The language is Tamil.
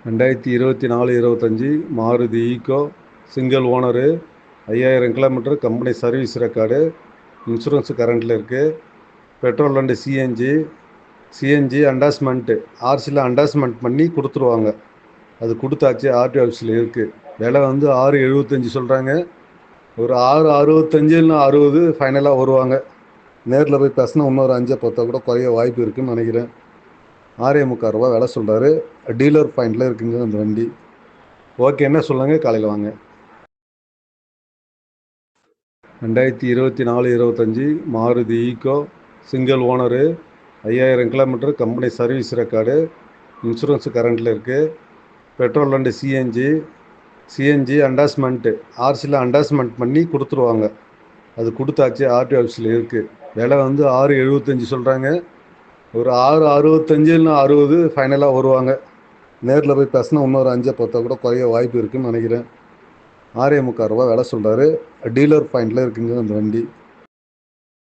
2024-25 Maruti Eeco single owner 5000 kilometre company service record insurance கரண்டில் இருக்குது. பெட்ரோல் அண்டு சிஎன்ஜி அண்டாஸ்மெண்ட்டு ஆர்சியில் அண்டாஸ்மெண்ட் பண்ணி கொடுத்துருவாங்க. அது கொடுத்தாச்சு, ஆர்டி ஆஃபீஸில் இருக்குது. விலை வந்து 6.75 சொல்கிறாங்க. ஒரு 6.65 இல்லைனா 60 ஃபைனலாக வருவாங்க. நேரில் போய் பேசினா இன்னொரு 5-10 கூட குறைய வாய்ப்பு இருக்குதுன்னு நினைக்கிறேன். 6.75 ரூபா விலை சொல்கிறாரு. டீலர் பாயிண்டில் இருக்குங்க அந்த வண்டி. ஓகே, என்ன சொல்லுங்கள், காலையில் வாங்க. 2024-25 Maruti Eeco single owner 5000 kilometre company service record insurance கரண்டில் இருக்குது. பெட்ரோல் அண்டு சிஎன்ஜி அண்டாஸ்மெண்ட்டு ஆர்சியில் அண்டாஸ்மெண்ட் பண்ணி கொடுத்துருவாங்க. அது கொடுத்தாச்சு, ஆர்டி ஆஃபீஸில் இருக்குது. விலை வந்து 6.75 சொல்கிறாங்க. ஒரு 6.65 இல்லைனா 60 ஃபைனலாக வருவாங்க. நேரில் போய் பேசினா இன்னொரு 5-10 கூட குறைய வாய்ப்பு இருக்குதுன்னு நினைக்கிறேன். 6.75 ரூபா விலை சொல்கிறாரு. டீலர் பாயிண்டில் இருக்குங்க அந்த வண்டி.